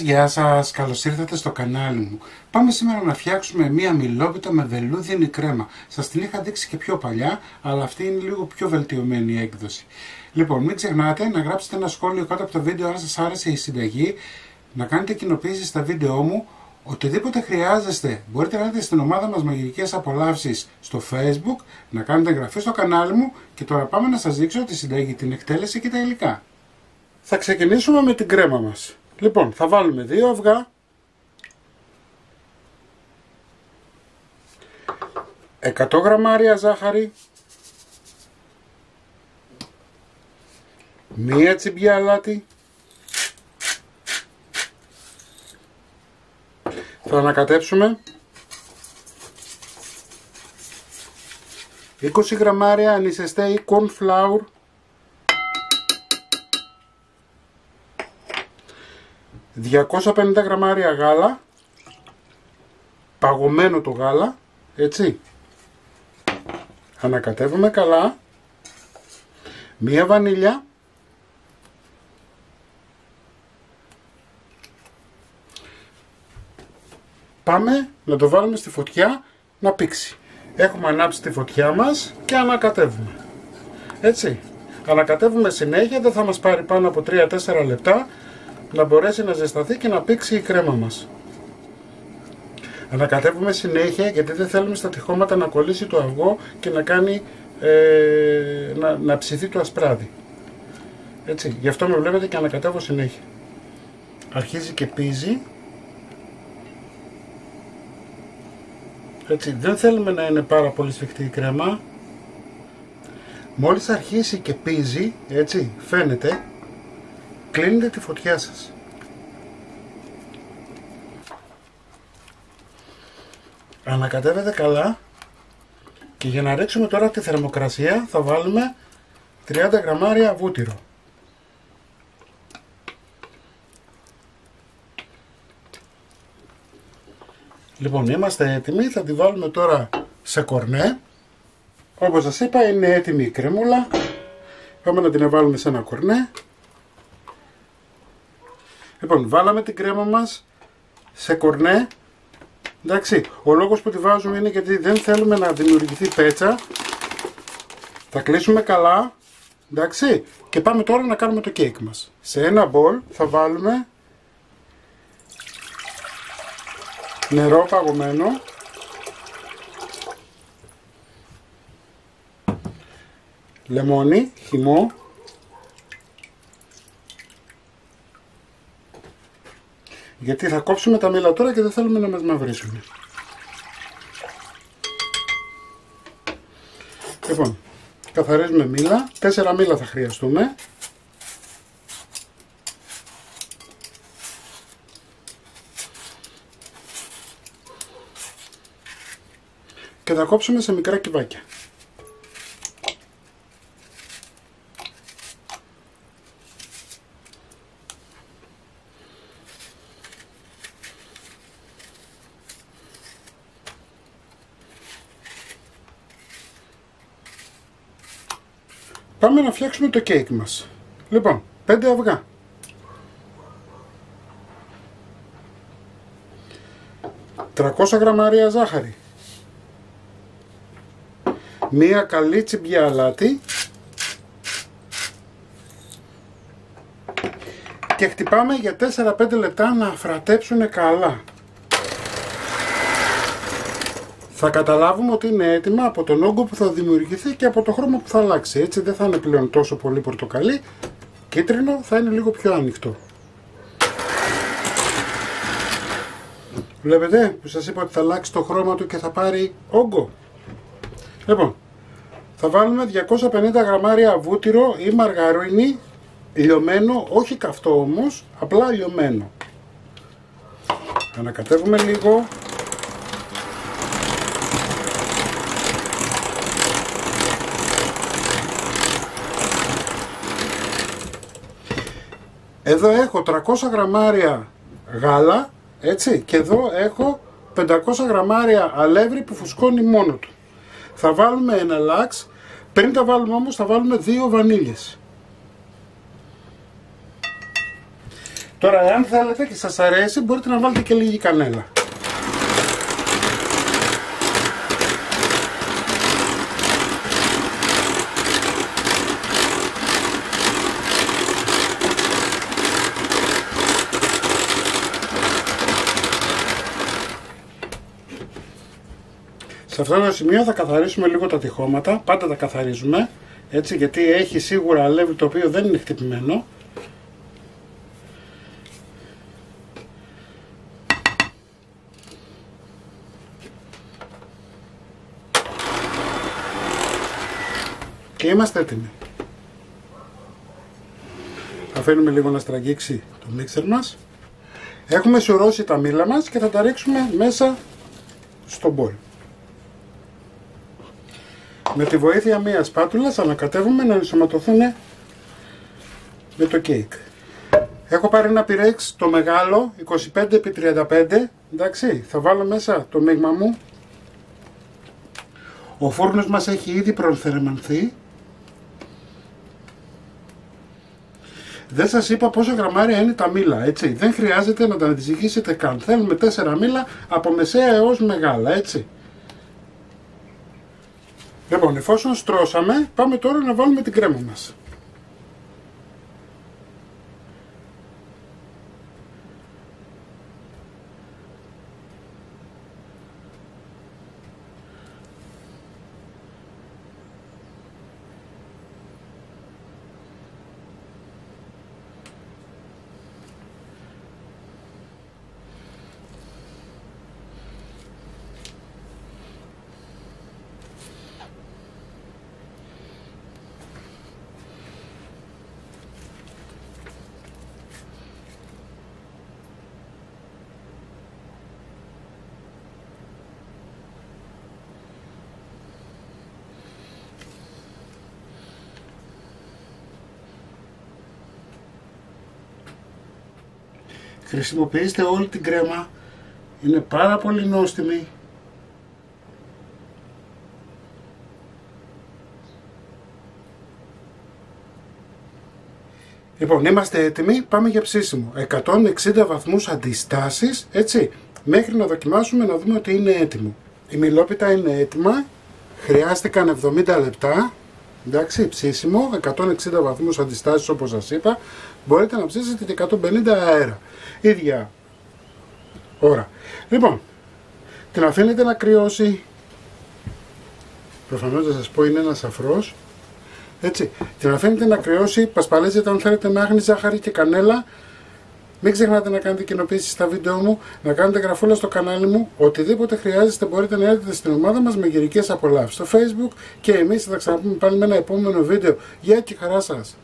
Γεια σας, καλώς ήρθατε στο κανάλι μου. Πάμε σήμερα να φτιάξουμε μία μιλόπιτα με βελούδινη κρέμα. Σας την είχα δείξει και πιο παλιά, αλλά αυτή είναι λίγο πιο βελτιωμένη η έκδοση. Λοιπόν, μην ξεχνάτε να γράψετε ένα σχόλιο κάτω από το βίντεο αν σας άρεσε η συνταγή, να κάνετε κοινοποίηση στα βίντεό μου. Οτιδήποτε χρειάζεστε μπορείτε να δείτε στην ομάδα μας Μαγειρικές Απολαύσεις στο Facebook, να κάνετε εγγραφή στο κανάλι μου και τώρα πάμε να σας δείξω τη συνταγή, την εκτέλεση και τα υλικά. Θα ξεκινήσουμε με την κρέμα μας. Λοιπόν, θα βάλουμε 2 αυγά, 100 γραμμάρια ζάχαρη, 1 τσιμπιά αλάτι, θα ανακατέψουμε 20 γραμμάρια ανισεστέ ή corn flour, 250 γραμμάρια γάλα, παγωμένο το γάλα, έτσι. Ανακατεύουμε καλά, 1 βανίλια, πάμε να το βάλουμε στη φωτιά να πήξει. Έχουμε ανάψει τη φωτιά μας και ανακατεύουμε, έτσι. Ανακατεύουμε συνέχεια, δεν θα μας πάρει πάνω από 3-4 λεπτά να μπορέσει να ζεσταθεί και να πήξει η κρέμα μας. Ανακατεύουμε συνέχεια γιατί δεν θέλουμε στα τυχώματα να κολλήσει το αυγό και να κάνει να ψηθεί το ασπράδι. Έτσι, γι' αυτό με βλέπετε και ανακατεύω συνέχεια. Αρχίζει και πίζει. Έτσι, δεν θέλουμε να είναι πάρα πολύ σφιχτή η κρέμα. Μόλις αρχίσει και πίζει, έτσι, φαίνεται, κλείνετε τη φωτιά σας. Ανακατεύετε καλά και για να ρίξουμε τώρα τη θερμοκρασία θα βάλουμε 30 γραμμάρια βούτυρο. Λοιπόν, είμαστε έτοιμοι, θα τη βάλουμε τώρα σε κορνέ. Όπως σας είπα, είναι έτοιμη η κρέμουλα. Πάμε να την βάλουμε σε ένα κορνέ. Λοιπόν, βάλαμε την κρέμα μας σε κορνέ. Εντάξει, ο λόγος που τη βάζουμε είναι γιατί δεν θέλουμε να δημιουργηθεί πέτσα. Θα κλείσουμε καλά. Εντάξει, και πάμε τώρα να κάνουμε το κέικ μας. Σε ένα μπολ θα βάλουμε νερό παγωμένο, λεμόνι, χυμό, γιατί θα κόψουμε τα μήλα τώρα και δεν θέλουμε να μας μαυρίσουν. Λοιπόν, καθαρίζουμε μήλα, 4 μήλα θα χρειαστούμε. Και θα κόψουμε σε μικρά κυβάκια. Πάμε να φτιάξουμε το κέικ μας. Λοιπόν, 5 αυγά. 300 γραμμάρια ζάχαρη. 1 καλή τσιμπιά αλάτι. Και χτυπάμε για 4-5 λεπτά να αφρατέψουν καλά. Θα καταλάβουμε ότι είναι έτοιμα από τον όγκο που θα δημιουργηθεί και από το χρώμα που θα αλλάξει. Έτσι δεν θα είναι πλέον τόσο πολύ πορτοκαλί, κίτρινο, θα είναι λίγο πιο ανοιχτό. Βλέπετε που σας είπα ότι θα αλλάξει το χρώμα του και θα πάρει όγκο. Λοιπόν, θα βάλουμε 250 γραμμάρια βούτυρο ή μαργαρίνι λιωμένο, όχι καυτό όμως, απλά λιωμένο. Ανακατεύουμε λίγο. Εδώ έχω 300 γραμμάρια γάλα, έτσι, και εδώ έχω 500 γραμμάρια αλεύρι που φουσκώνει μόνο του. Θα βάλουμε ένα λάξ, πριν τα βάλουμε όμως θα βάλουμε 2 βανίλιες. Τώρα, αν θέλετε και σας αρέσει, μπορείτε να βάλετε και λίγη κανέλα. Σε αυτό το σημείο θα καθαρίσουμε λίγο τα τυχώματα, πάντα τα καθαρίζουμε, έτσι, γιατί έχει σίγουρα αλεύρι το οποίο δεν είναι χτυπημένο. Και είμαστε έτοιμοι. Αφήνουμε λίγο να στραγγίξει το μίξερ μας. Έχουμε σουρώσει τα μήλα μας και θα τα ρίξουμε μέσα στο μπολ. Με τη βοήθεια μιας σπάτουλας ανακατεύουμε να ενσωματωθούν με το κέικ. Έχω πάρει ένα πυρέξ το μεγάλο 25x35, εντάξει, θα βάλω μέσα το μείγμα μου. Ο φούρνος μας έχει ήδη προθερμανθεί. Δεν σας είπα πόσα γραμμάρια είναι τα μήλα, έτσι. Δεν χρειάζεται να τα αντιστοιχίσετε καν. Θέλουμε 4 μήλα από μεσαία έως μεγάλα, έτσι. Λοιπόν, εφόσον στρώσαμε, πάμε τώρα να βάλουμε την κρέμα μας. Χρησιμοποιήστε όλη την κρέμα, είναι πάρα πολύ νόστιμη. Λοιπόν, είμαστε έτοιμοι, πάμε για ψήσιμο. 160 βαθμούς αντιστάσεις, έτσι, μέχρι να δοκιμάσουμε να δούμε ότι είναι έτοιμο. Η μιλόπιτα είναι έτοιμα, χρειάστηκαν 70 λεπτά. Εντάξει, ψήσιμο, 160 βαθμούς αντιστάσεις όπως σας είπα, μπορείτε να ψήσετε και 150 αέρα. Ίδια ώρα. Λοιπόν, την αφήνετε να κρυώσει. Προφανώς θα σας πω είναι ένας αφρός. Έτσι, την αφήνετε να κρυώσει, πασπαλίζετε αν θέλετε να άχνη ζάχαρη και κανέλα. Μην ξεχνάτε να κάνετε κοινοποίησεις στα βίντεο μου, να κάνετε γραφούλα στο κανάλι μου. Οτιδήποτε χρειάζεστε μπορείτε να έρθετε στην ομάδα μας με γερικές απολαύσεις στο Facebook και εμείς θα τα ξαναπούμε πάλι με ένα επόμενο βίντεο. Γεια και χαρά σας!